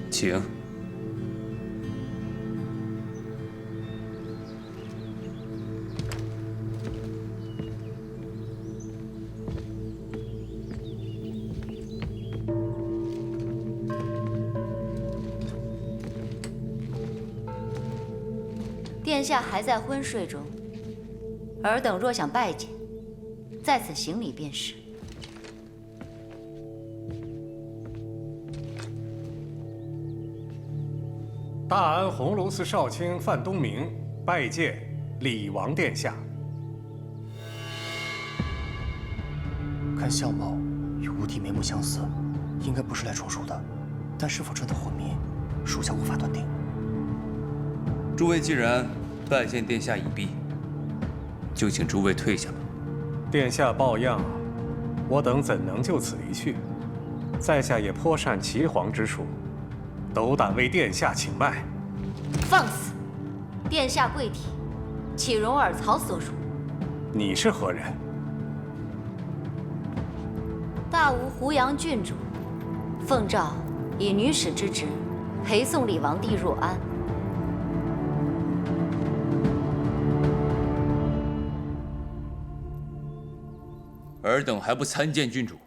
请。殿下还在昏睡中，尔等若想拜见，在此行礼便是。大安红龙寺少卿范东明拜见李王殿下。看相貌与吴帝眉目相似，应该不是来充数的，但是否真的昏迷，属下无法断定。诸位既然拜见殿下已毕，就请诸位退下吧。殿下抱恙，我等怎能就此离去？在下也颇善岐黄之术，斗胆为殿下请脉。放肆！殿下贵体，岂容尔曹所辱？你是何人？大吴湖阳郡主，奉诏以女使之职，陪送李王帝入安。尔等还不参见郡主？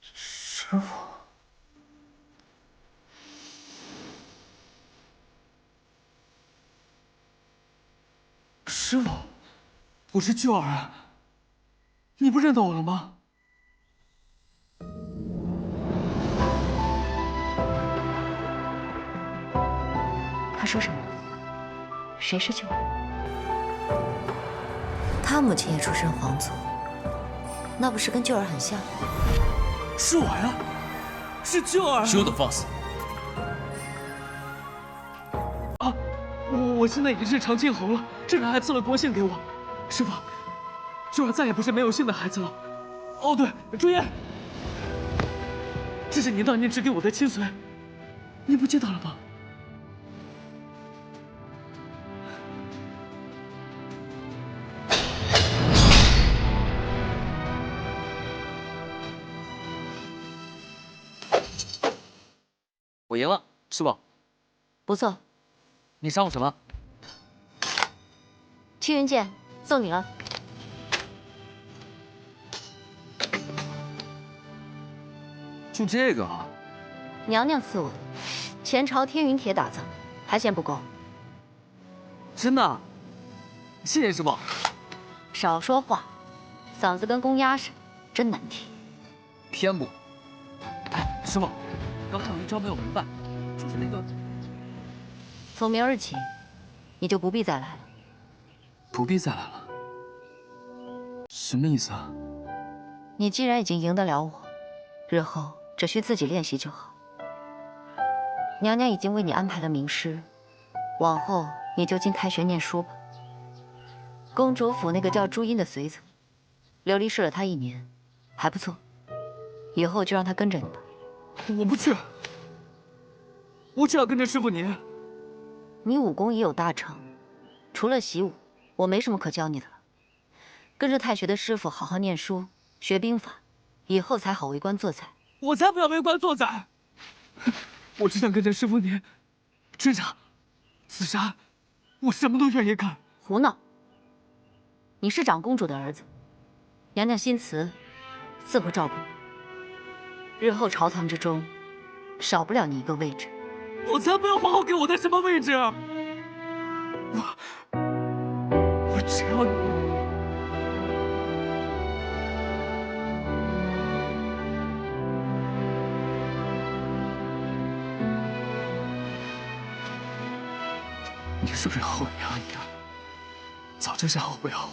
师傅，师傅，我是旧儿啊，你不认得我了吗？他说什么？谁是旧儿？他母亲也出身皇族，那不是跟旧儿很像？是我呀，是旧儿。休得放肆！啊，我现在已经是长青侯了，这人还赐了国姓给我。师傅，旧儿再也不是没有姓的孩子了。哦，对，朱颜，这是您当年指给我的亲随，您不记得了吗？我赢了，是吧？不错，你赏我什么？青云剑送你了。就这个啊？娘娘赐我的，前朝天云帖打造，还嫌不够？真的？谢谢师傅。少说话，嗓子跟公鸭似的，真难听。偏不。哎，师傅，刚才有一招没有明白，就是那个……从明儿起，你就不必再来了。不必再来了？什么意思啊？你既然已经赢得了我，日后只需自己练习就好。娘娘已经为你安排了名师，往后你就进太学念书吧。公主府那个叫朱茵的随从，琉璃试了她1年，还不错，以后就让她跟着你吧。我不去，我只要跟着师傅您。你武功已有大成，除了习武，我没什么可教你的了。跟着太学的师傅好好念书，学兵法，以后才好为官做宰。我才不要为官做宰！我只想跟着师傅您追查、自杀，我什么都愿意干。胡闹！你是长公主的儿子，娘娘新慈，自会照顾你。日后朝堂之中，少不了你一个位置。我才不要皇后给我的什么位置！我只要你。你是不是后娘呀？早就想好不要我，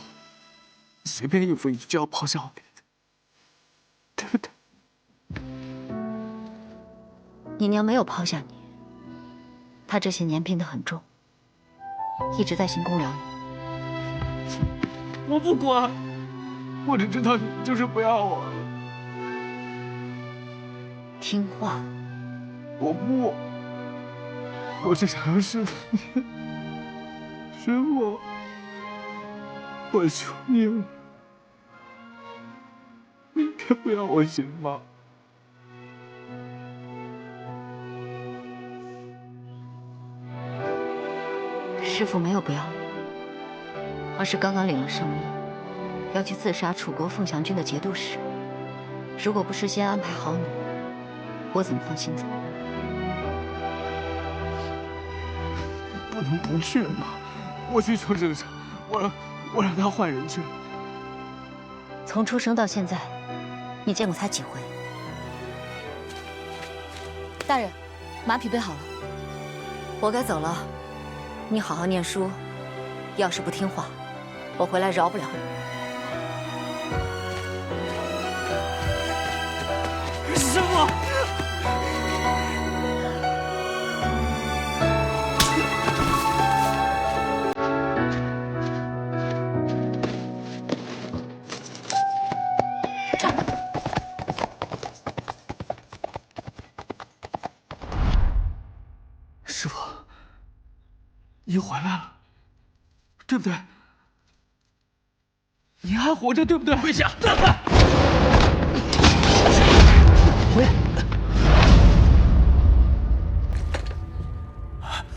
随便应付一句就要抛下我别的，对不对？你娘没有抛下你，她这些年病得很重，一直在行宫疗养。我不管，我只知道你就是不要我。听话。我不，我只想要师傅你，师傅，我求你了，你别不要我行吗？师父没有不要你，而是刚刚领了圣命，要去刺杀楚国凤翔郡的节度使。如果不事先安排好你，我怎么放心走？不能不去吗？我去求圣上，我让他换人去。从出生到现在，你见过他几回？大人，马匹备好了，我该走了。你好好念书，要是不听话，我回来饶不了你。师傅。师傅，你回来了，对不对？你还活着，对不对？跪下！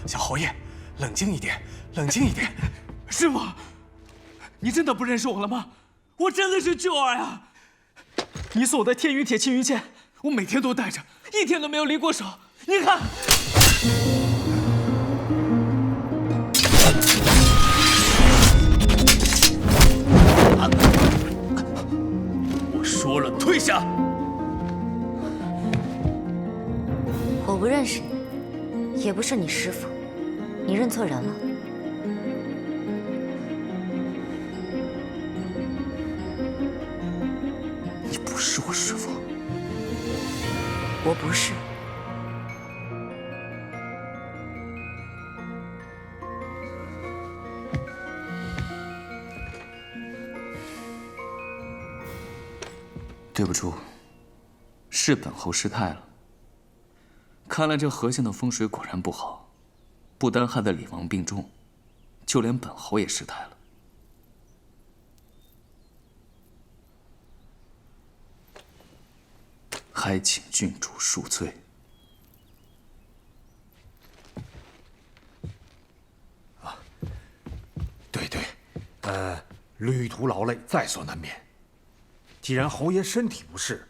小侯爷，冷静一点，冷静一点。师傅，你真的不认识我了吗？我真的是旧儿呀！你送我的天云铁青云剑，我每天都带着，一天都没有离过手。你看。我说了，退下！我不认识你，也不是你师父，你认错人了。你不是我师父。我不是。对不住，是本侯失态了。看来这河县的风水果然不好，不单害得李王病重，就连本侯也失态了。还请郡主恕罪。对对，旅途劳累，在所难免。既然侯爷身体不适，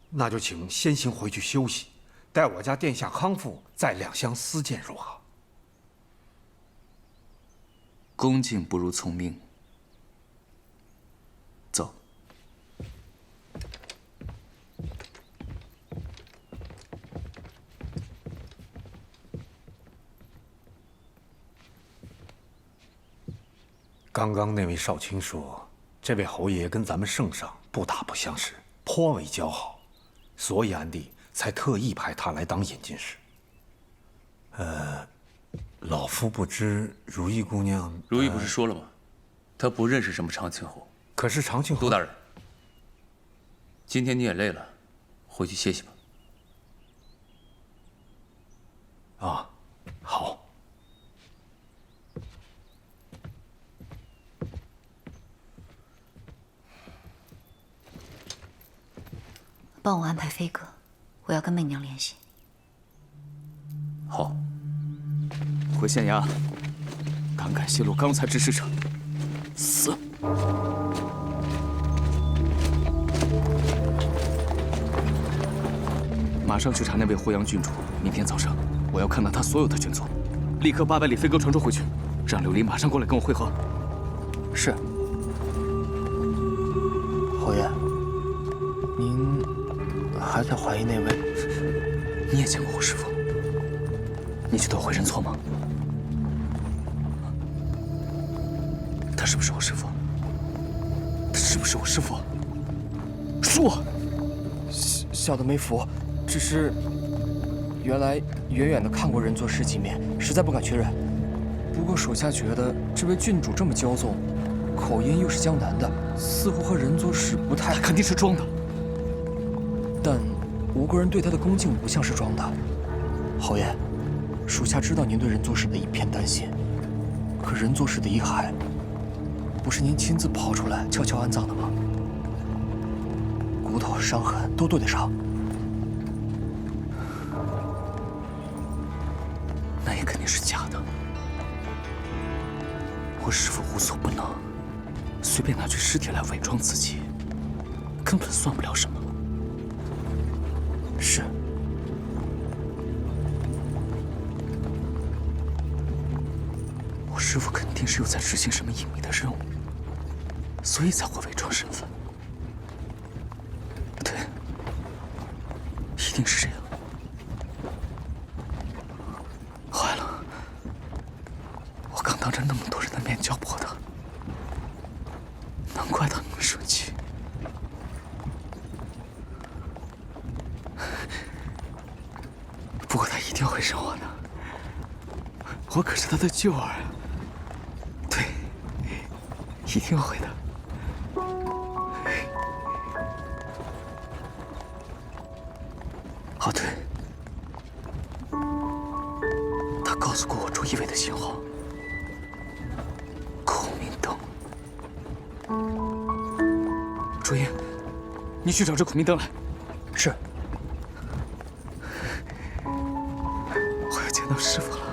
那就请先行回去休息，待我家殿下康复，再两相思见，如何？恭敬不如从命。走。刚刚那位少卿说，这位侯爷跟咱们圣上不打不相识，颇为交好，所以安帝才特意派他来当引进使。老夫不知如意姑娘。如意不是说了吗？她不认识什么长庆侯。可是长庆侯。杜大人，今天你也累了，回去歇息吧。啊，好。帮我安排飞鸽，我要跟媚娘联系。好。回县衙，胆敢泄露刚才之事者，死！马上去查那位霍阳郡主。明天早上，我要看到他所有的卷宗。立刻800里飞鸽传书回去，让琉璃马上过来跟我会合。是。侯爷，您还在怀疑那位？你也见过我师父，你觉得我会认错吗？他是不是我师父？他是不是我师父？说！小的没服，只是原来远远的看过人做十几面，实在不敢确认。不过手下觉得这位郡主这么骄纵，口音又是江南的，似乎和人作使不太……他肯定是装的。但吴国人对他的恭敬不像是装的。侯爷，属下知道您对人作使的一片担心，可人作使的遗骸，不是您亲自刨出来悄悄安葬的吗？骨头、伤痕都对得上。那也肯定是假的。我师父无所不能，随便拿具尸体来伪装自己，根本算不了什么。是。我师父肯定是又在执行什么隐秘的任务，所以才会伪装身份。对，一定是这样。坏了，我刚当着那么多人的面交破他，难怪他那么生气。不过他一定会认我的，我可是他的舅儿。对，一定会的。哦，对，他告诉过我朱一伟的信号，孔明灯。朱茵，你去找这孔明灯来。是。我要见到师父了。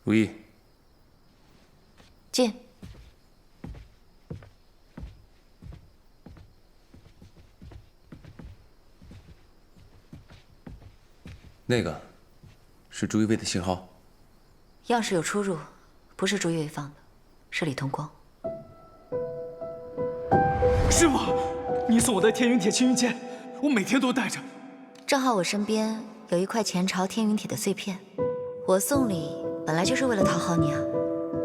如意，进。那个是朱一卫的信号。样式有出入，不是朱一伟放的，是李同光。师傅，你送我的天云铁青云剑，我每天都带着。正好我身边有一块前朝天云铁的碎片，我送礼本来就是为了讨好你啊。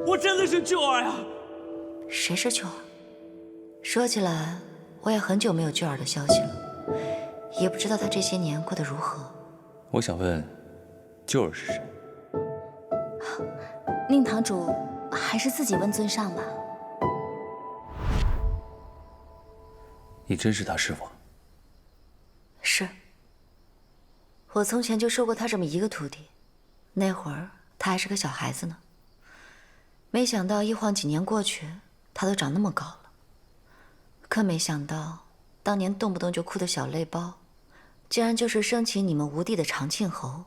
我真的是舅儿呀！谁是舅儿？说起来，我也很久没有舅儿的消息了，也不知道他这些年过得如何。我想问，舅儿是谁？令堂主还是自己问尊上吧。你真是他师傅？是。我从前就收过他这么一个徒弟，那会儿他还是个小孩子呢。没想到一晃几年过去，他都长那么高了。更没想到，当年动不动就哭的小泪包，竟然就是生起你们吴地的长庆侯。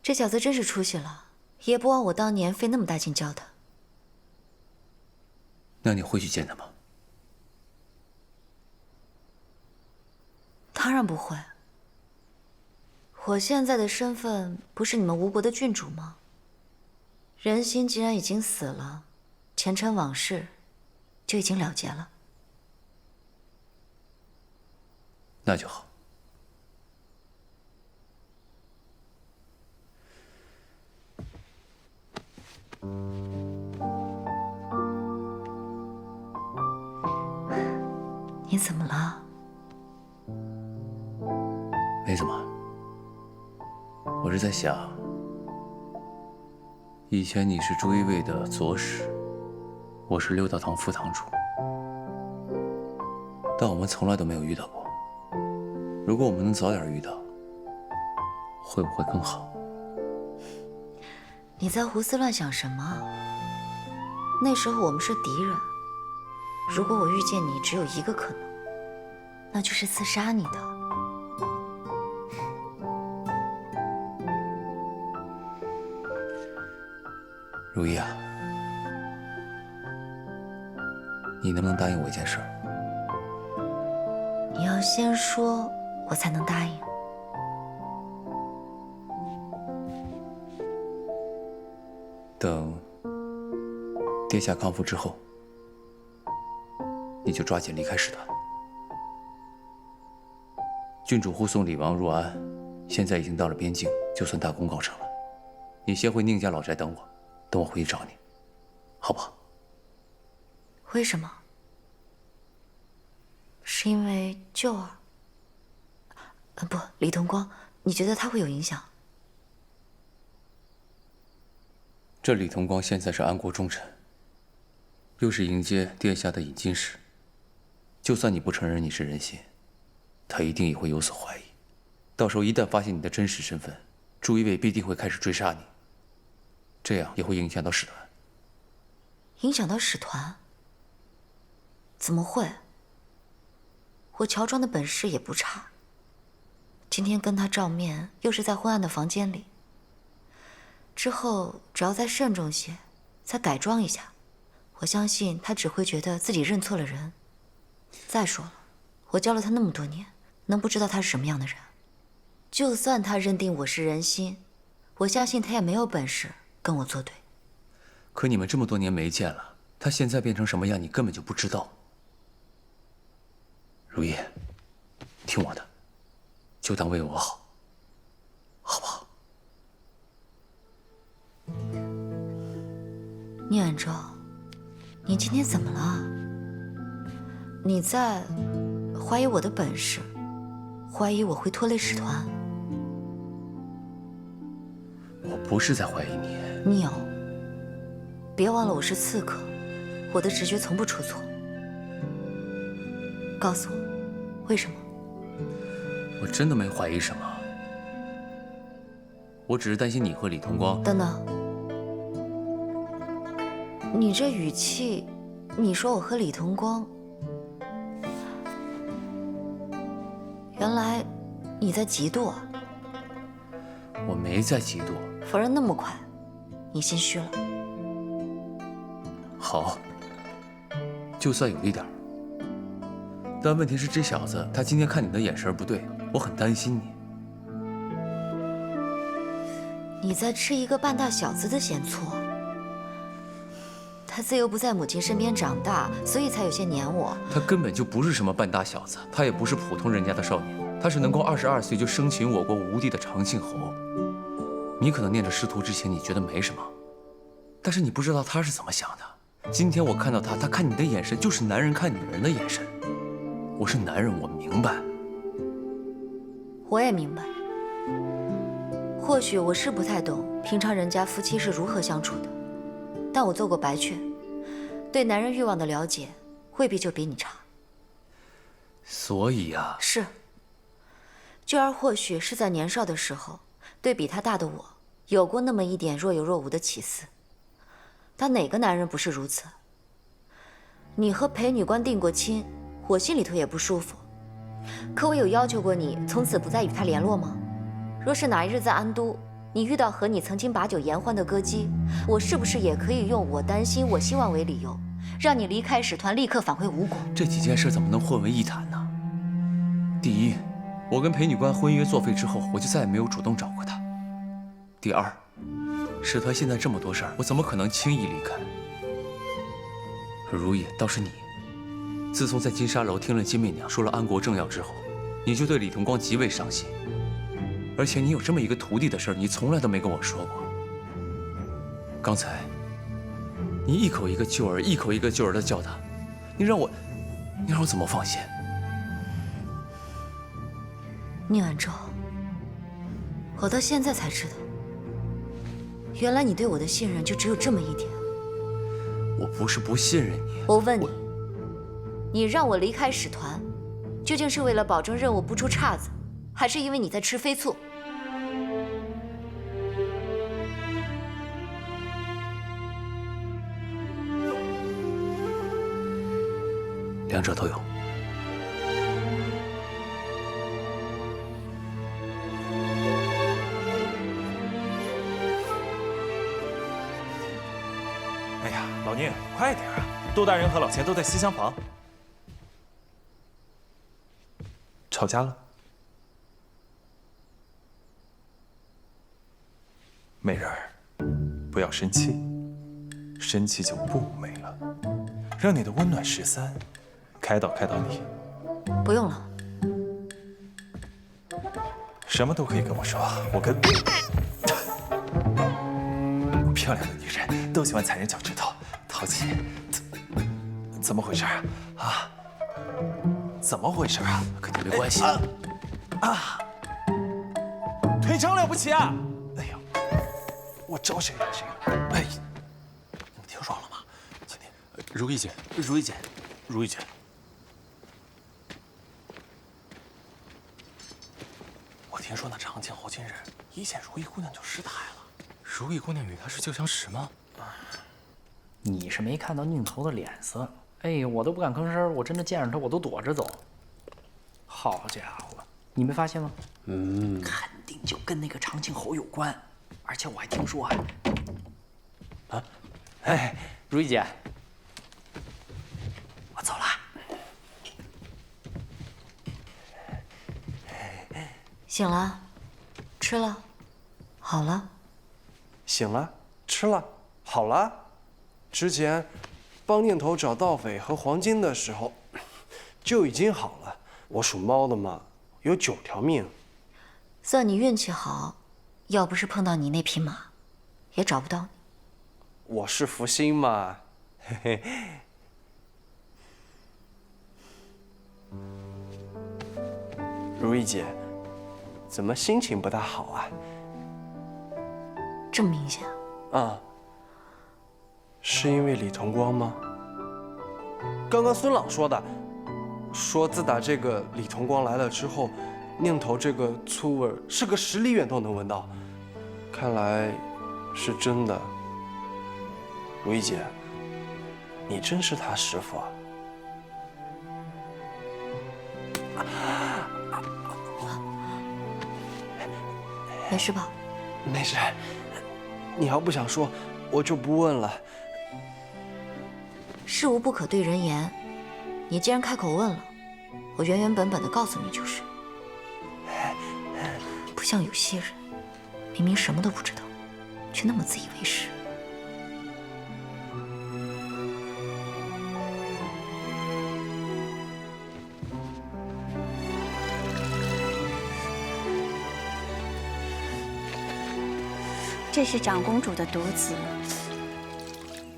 这小子真是出息了，也不枉我当年费那么大劲教他。那你会去见他吗？当然不会。我现在的身份不是你们吴国的郡主吗？人心既然已经死了，前尘往事就已经了结了。那就好。你怎么了？没怎么，我是在想，以前你是朱一卫的左使，我是六道堂副堂主，但我们从来都没有遇到过。如果我们能早点遇到，会不会更好？你在胡思乱想什么？那时候我们是敌人，如果我遇见你，只有一个可能，那就是刺杀你的。如意啊，你能不能答应我一件事？你要先说，我才能答应。等殿下康复之后，你就抓紧离开使团。郡主护送李王入安，现在已经到了边境，就算大功告成了。你先回宁家老宅等我，等我回去找你，好不好？为什么？是因为舅儿？不，李同光，你觉得他会有影响？这李同光现在是安国重臣，又是迎接殿下的引进使，就算你不承认你是人心，他一定也会有所怀疑。到时候一旦发现你的真实身份，朱一卫必定会开始追杀你，这样也会影响到使团。影响到使团？怎么会？我乔装的本事也不差。今天跟他照面，又是在昏暗的房间里。之后只要再慎重些，再改装一下，我相信他只会觉得自己认错了人。再说了，我教了他那么多年，能不知道他是什么样的人？就算他认定我是人心，我相信他也没有本事跟我作对。可你们这么多年没见了，他现在变成什么样，你根本就不知道。如意，听我的，就当为我好，好不好？聂远舟，你今天怎么了？你在怀疑我的本事，怀疑我会拖累使团？我不是在怀疑你。你有。别忘了我是刺客，我的直觉从不出错。告诉我，为什么？我真的没怀疑什么，我只是担心你和李同光。等等，你这语气，你说我和李同光，原来你在嫉妒啊？我没在嫉妒。否认那么快，你心虚了。好，就算有一点，但问题是这小子他今天看你的眼神不对，我很担心你。你在吃一个半大小子的咸醋。他自幼不在母亲身边长大，所以才有些黏我。他根本就不是什么半大小子，他也不是普通人家的少年，他是能够22岁就生擒我国无敌的长庆侯。你可能念着师徒之情，你觉得没什么，但是你不知道他是怎么想的。今天我看到他看你的眼神就是男人看女人的眼神。我是男人，我明白。我也明白。或许我是不太懂平常人家夫妻是如何相处的，但我做过白雀，对男人欲望的了解未必就比你差。所以啊，是。娟儿或许是在年少的时候，对比他大的我，有过那么一点若有若无的起思。但哪个男人不是如此？你和裴女官定过亲，我心里头也不舒服。可我有要求过你从此不再与他联络吗？若是哪一日在安都，你遇到和你曾经把酒言欢的歌姬，我是不是也可以用我担心、我希望为理由，让你离开使团，立刻返回吴国？这几件事怎么能混为一谈呢？第一，我跟裴女官婚约作废之后，我就再也没有主动找过她。第二，使团现在这么多事儿，我怎么可能轻易离开？如意，倒是你，自从在金沙楼听了金媚娘说了安国政要之后，你就对李同光极为上心。而且你有这么一个徒弟的事儿，你从来都没跟我说过。刚才，你一口一个舅儿，一口一个舅儿的叫他，你让我怎么放心？宁晚舟，我到现在才知道，原来你对我的信任就只有这么一点。我不是不信任你，我问你，你让我离开使团，究竟是为了保证任务不出岔子，还是因为你在吃飞醋？两者都有。哎呀，老宁，快点啊！窦大人和老钱都在西厢房。吵架了？美人儿，不要生气，生气就不美了。让你的温暖13开导你。不用了。什么都可以跟我说，我跟漂亮的女人都喜欢踩人脚趾头，淘气。怎么回事啊？啊？怎么回事啊？跟你没关系。腿长了不起啊！哎呦，我招谁惹谁了？哎，你们听说了吗？今天如意姐，我听说那长庆侯今日一见如意姑娘就失态了。如意姑娘与他是旧相识吗？你是没看到宁头的脸色，哎，我都不敢吭声，我真的见着他我都躲着走。好家伙，你没发现吗？肯定就跟那个长庆侯有关，而且我还听说哎，如意姐，我走了。醒了，吃了，好了。醒了，吃了，好了。之前帮念头找盗匪和黄金的时候，就已经好了。我属猫的嘛，有9条命。算你运气好，要不是碰到你那匹马，也找不到你。我是福星嘛，嘿嘿。如意姐，怎么心情不大好啊？这么明显？是因为李同光吗？刚刚孙朗说的，说自打这个李同光来了之后，宁头这个醋味是个10里远都能闻到，看来是真的。如意姐，你真是他师傅啊！没事吧？没事，你要不想说，我就不问了。事无不可对人言，你既然开口问了，我原原本本的告诉你就是。不像有些人，明明什么都不知道，却那么自以为是。这是长公主的独子。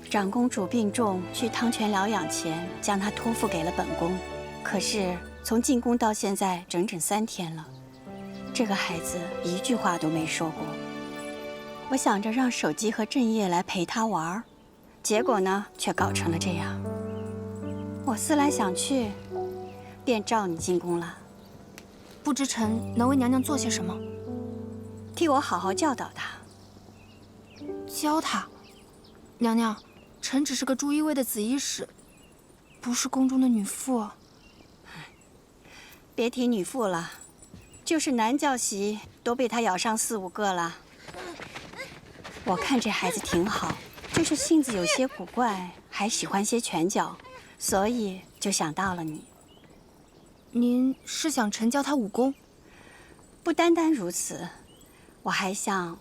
长公主病重，去汤泉疗养前，将她托付给了本宫。可是从进宫到现在，整整3天了，这个孩子一句话都没说过。我想着让手机和正业来陪她玩，结果呢，却搞成了这样。我思来想去，便召你进宫了。不知臣能为娘娘做些什么？替我好好教导她。教她，娘娘，臣只是个朱一威的紫衣使，不是宫中的女妇。别提女妇了，就是男教习都被他咬伤4、5个了。我看这孩子挺好，就是性子有些古怪，还喜欢些拳脚，所以就想到了你。您是想臣教他武功？不单单如此，我还想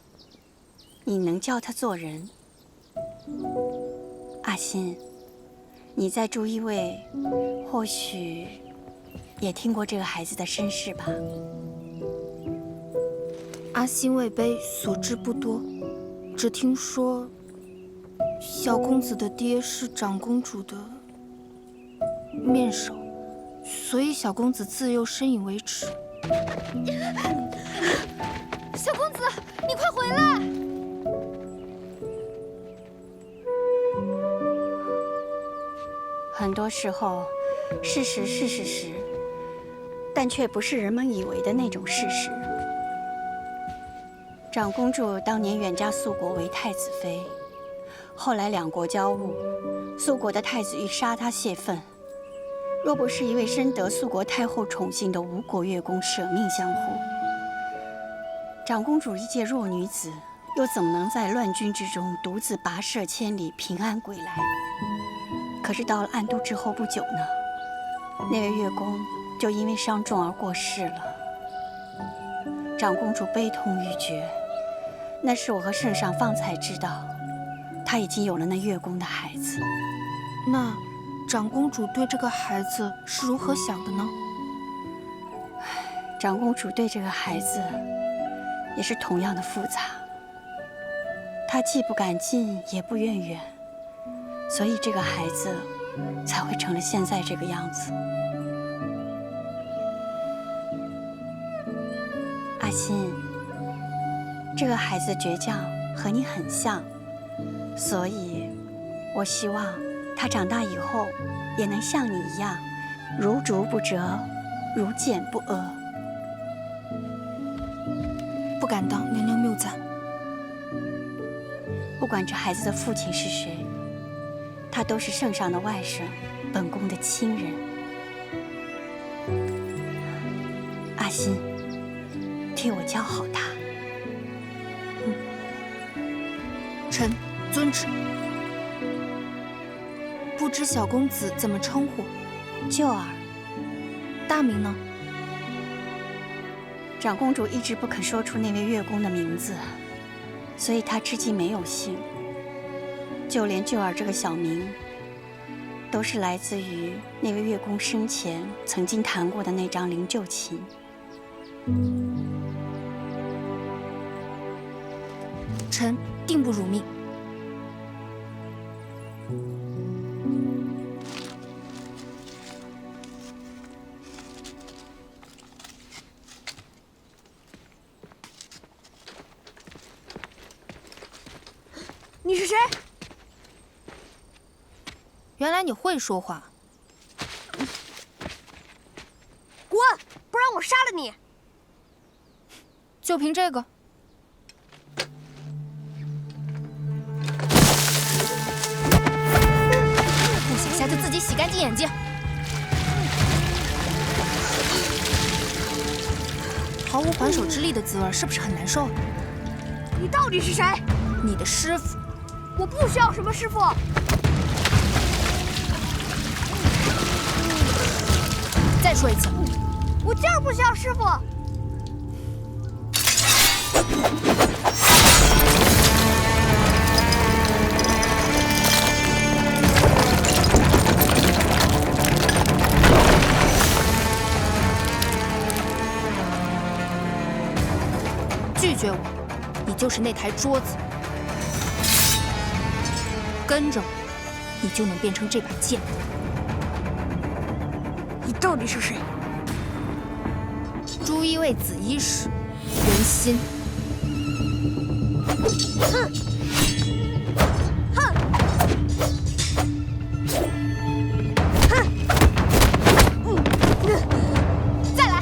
你能教他做人。阿欣，你在朱一卫，或许也听过这个孩子的身世吧？阿欣未卑，所知不多，只听说小公子的爹是长公主的面首，所以小公子自幼深以为耻。小公子，你快回来！很多时候，事实是事实，但却不是人们以为的那种事实。长公主当年远嫁肃国为太子妃，后来两国交恶，肃国的太子欲杀她泄愤。若不是一位深得肃国太后宠幸的吴国乐公舍命相护，长公主一介弱女子，又怎么能在乱军之中独自跋涉千里，平安归来？可是到了暗都之后不久呢，那位乐公就因为伤重而过世了。长公主悲痛欲绝，那时我和圣上方才知道，她已经有了那乐公的孩子。那长公主对这个孩子是如何想的呢？长公主对这个孩子也是同样的复杂，她既不敢近，也不愿远，所以这个孩子才会成了现在这个样子。阿欣，这个孩子倔强，和你很像，所以我希望他长大以后也能像你一样，如竹不折，如剑不阿。不敢当娘娘谬赞。不管这孩子的父亲是谁，他都是圣上的外甥，本宫的亲人。阿欣，替我教好他。臣遵旨。不知小公子怎么称呼？旧儿。大名呢？长公主一直不肯说出那位乐公的名字，所以她至今没有姓。就连旧儿这个小名，都是来自于那位乐公生前曾经弹过的那张灵鹫琴。臣定不辱命。你是谁？原来你会说话。滚！不然我杀了你！就凭这个？不想下就自己洗干净眼睛。毫无还手之力的滋味，是不是很难受？你到底是谁？你的师傅。我不需要什么师傅。再说一次。我就是不需要师傅。拒绝我，你就是那台桌子。跟着我，你就能变成这把剑。你到底是谁？朱一卫紫衣使，人心。哼！哼！哼！再来！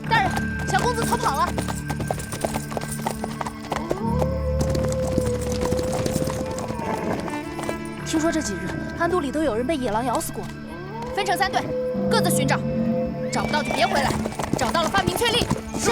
大人，小公子逃跑了。听说这几日安都里都有人被野狼咬死过，分成3队，各自寻找，找不到就别回来，找到了发明确令。是。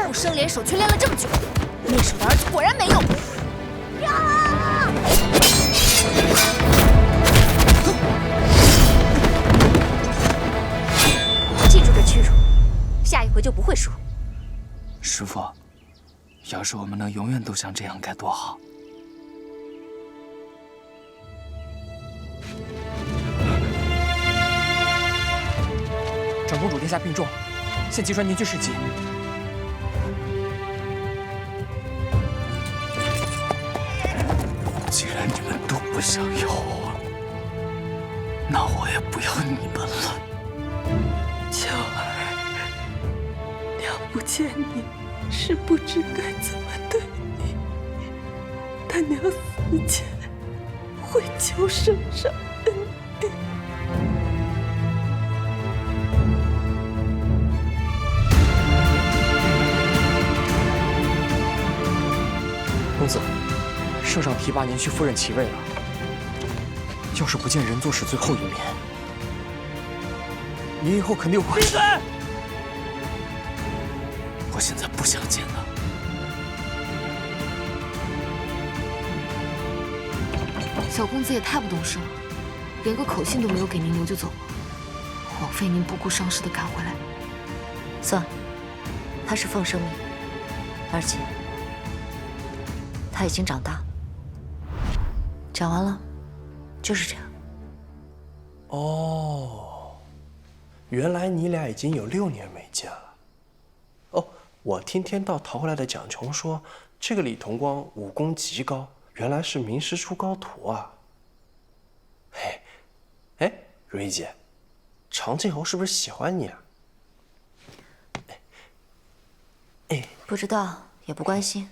用生脸手却练了这么久，练手的儿子果然没用。记住这屈辱，下一回就不会输。师傅，要是我们能永远都像这样，该多好！长公主殿下病重，现急传凝聚士级。既然你们都不想要我，那我也不要你们了。秋儿，娘不见你是不知该怎么对你，但娘死前会求圣上恩典。公子，圣上提拔您去夫人其位了。要是不见人座使最后一面，您以后肯定会……闭嘴！我现在不想见了。小公子也太不懂事了，连个口信都没有给您留就走了，枉费您不顾伤势的赶回来。算了，他是奉圣命，而且他已经长大。讲完了，就是这样。哦，原来你俩已经有6年没见了。哦，我听天道逃回来的蒋琼说，这个李同光武功极高，原来是名师出高徒啊。嘿，哎，如意姐，长庆侯是不是喜欢你啊？哎，不知道，也不关心。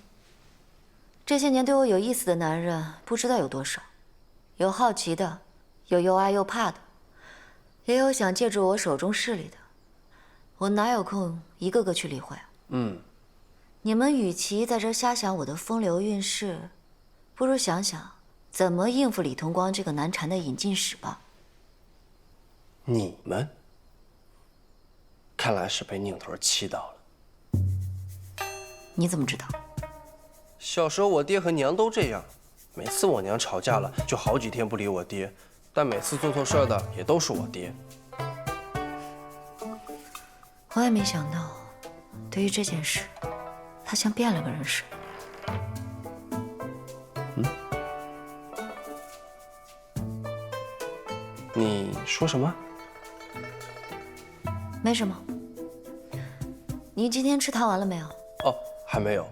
这些年对我有意思的男人不知道有多少，有好奇的，有又爱又怕的，也有想借助我手中势力的。我哪有空一个个去理会啊？你们与其在这瞎想我的风流韵事，不如想想怎么应付李同光这个难缠的引进使吧。你们，看来是被宁头气到了。你怎么知道？小时候我爹和娘都这样，每次我娘吵架了，就好几天不理我爹，但每次做错事儿的也都是我爹。我也没想到，对于这件事，他像变了个人似的。你说什么？没什么。你今天吃糖完了没有？哦，还没有。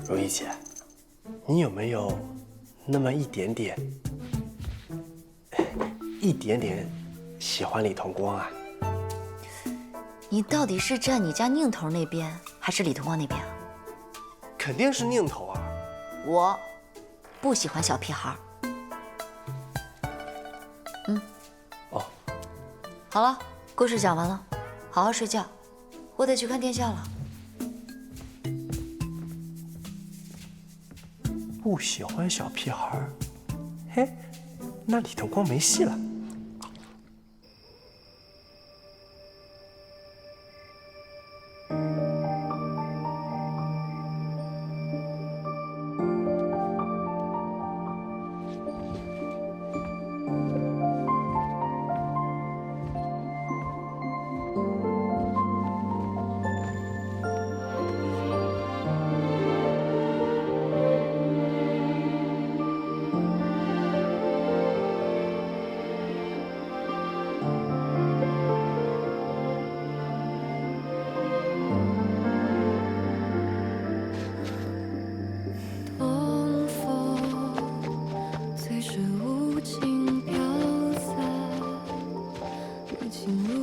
如意姐，你有没有那么一点点喜欢李同光啊？你到底是站你家宁头那边，还是李同光那边啊？肯定是宁头啊。我不喜欢小屁孩。哦，好了，故事讲完了，好好睡觉，我得去看殿下了。不喜欢小屁孩儿，嘿，那李同光没戏了。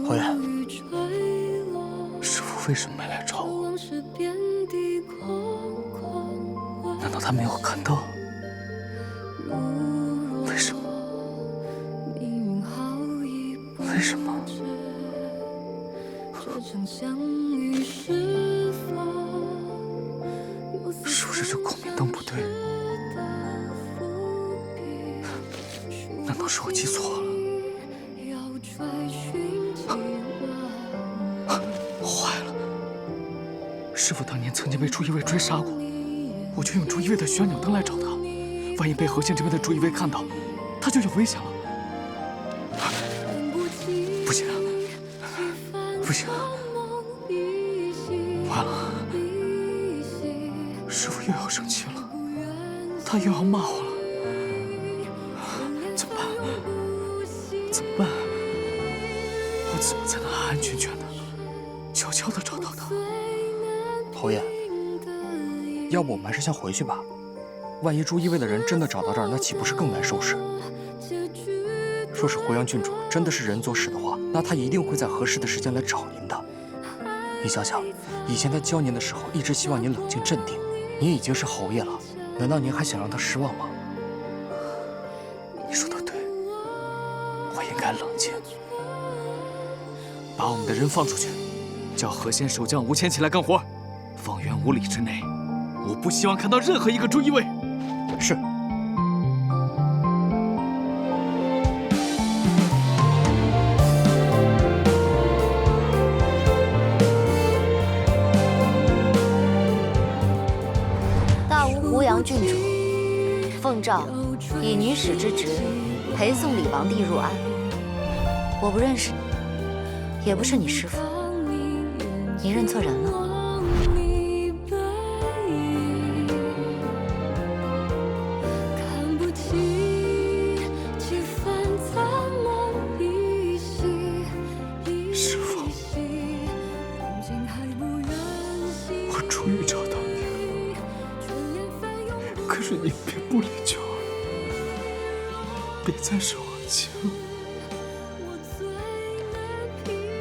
侯爷，师父为什么没来找我？难道他没有看到？为什么？为什么？是不是这孔明灯不对？难道是我记错了？坏了！师傅当年曾经被朱一卫追杀过，我就用朱一卫的玄鸟灯来找他。万一被河县这边的朱一卫看到，他就有危险了。不行啊！不行啊！完了！师傅又要生气了，他又要骂我了。怎么办？怎么办？我怎么才能安安全全的、悄悄的找到他？侯爷，要不我们还是先回去吧。万一朱一卫的人真的找到这儿，那岂不是更难收拾？若是回阳郡主真的是人做事的话，那他一定会在合适的时间来找您的。您想想，以前他教您的时候，一直希望您冷静镇定。您已经是侯爷了，难道您还想让他失望吗？你说的对，我应该冷静，把我们的人放出去，叫河县守将吴谦起来干活。方圆5里之内，我不希望看到任何一个朱一卫。是。大吴湖阳郡主奉诏以女使之职陪送李王帝入安。我不认识你，也不是你师父，你认错人了。师父，我终于找到你了，可是你别不理九儿，别再受我气了，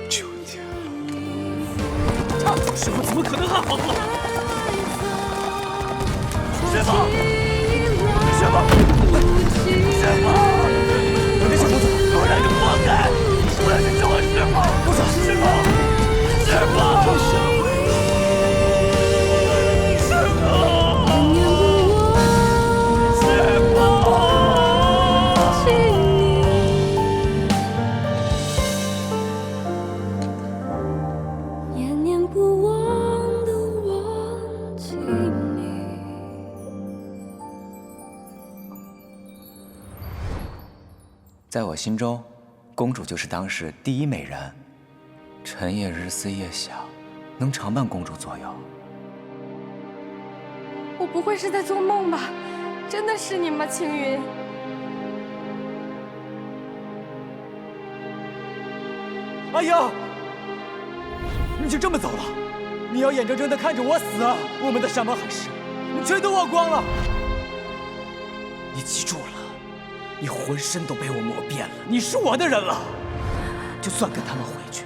求你了。师父怎么可能还好？师父，师父，师父，我的小公子，我让你活该！我要去救我师父！公子，师父，师父，师父，念念不忘的忘记你。在我心中，公主就是当世第一美人，晨夜日思夜想，能常伴公主左右。我不会是在做梦吧？真的是你吗，青云？阿英，你就这么走了？你要眼睁睁地看着我死啊？我们的山盟海誓，你全都忘光了。你记住了，你浑身都被我磨遍了，你是我的人了。就算跟他们回去，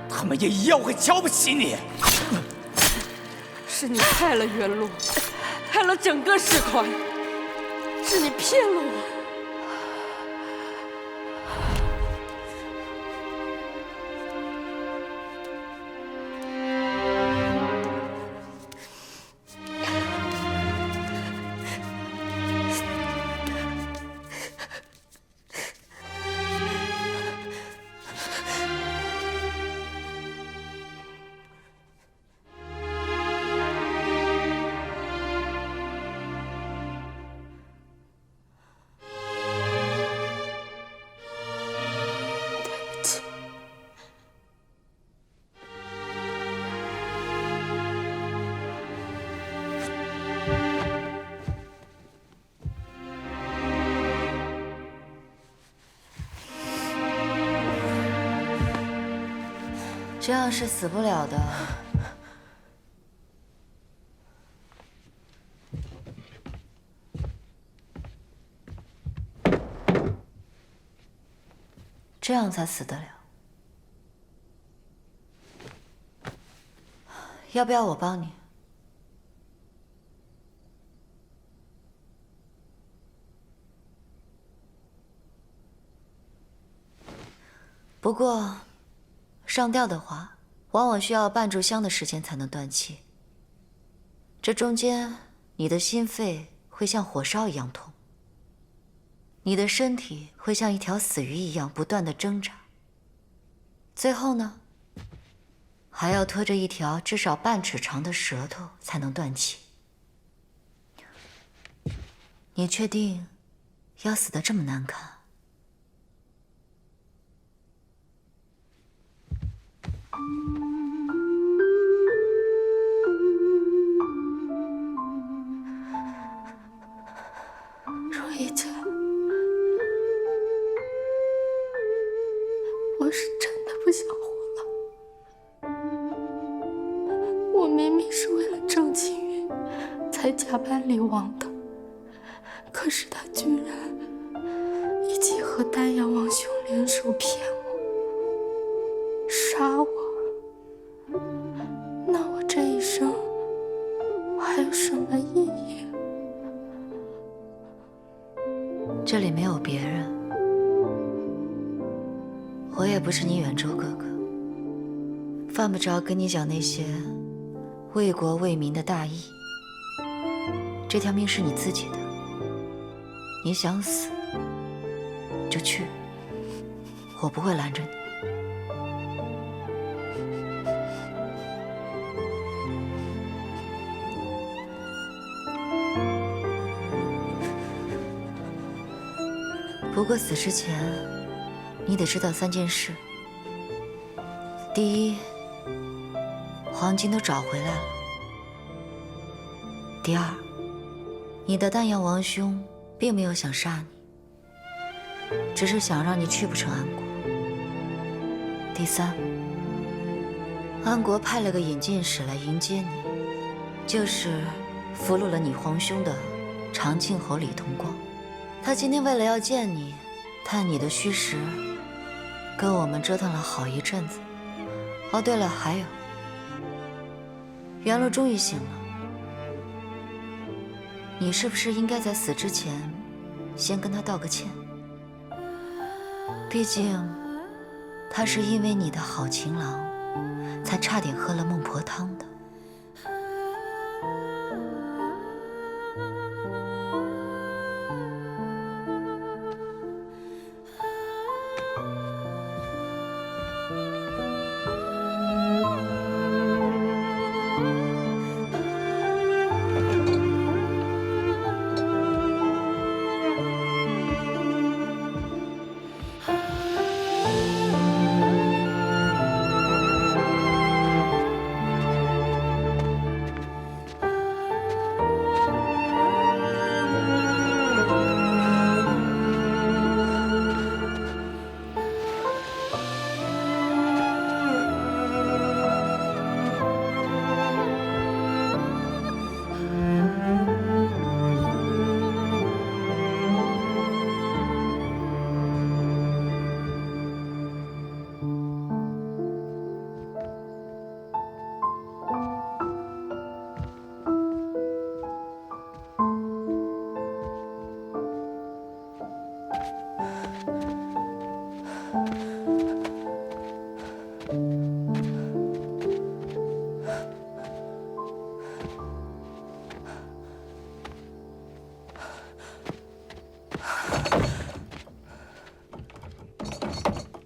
他们也一样会瞧不起你。是你害了原路，害了整个师团，是你骗了我。这样是死不了的。这样才死得了。要不要我帮你？不过，上吊的话，往往需要半炷香的时间才能断气。这中间，你的心肺会像火烧一样痛。你的身体会像一条死鱼一样不断的挣扎，最后呢，还要拖着一条至少半尺长的舌头才能断气。你确定要死得这么难看？若依姐，我是真的不想活了。我明明是为了郑青云才假扮李王的，可是他居然一起和丹阳王兄联手骗我，杀我。那我这一生还有什么意义？这里没有别人，我也不是你远州哥哥，犯不着跟你讲那些为国为民的大义。这条命是你自己的，你想死就去，我不会拦着你。不过死之前，你得知道3件事。第一，黄金都找回来了。第二，你的丹阳王兄并没有想杀你，只是想让你去不成安国。第三，安国派了个引荐使来迎接你，就是俘虏了你皇兄的长庆侯李同光。他今天为了要见你，探你的虚实，跟我们折腾了好一阵子。哦，对了，还有，元乐终于醒了，你是不是应该在死之前，先跟他道个歉？毕竟，他是因为你的好情郎，才差点喝了孟婆汤的。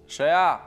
谁啊？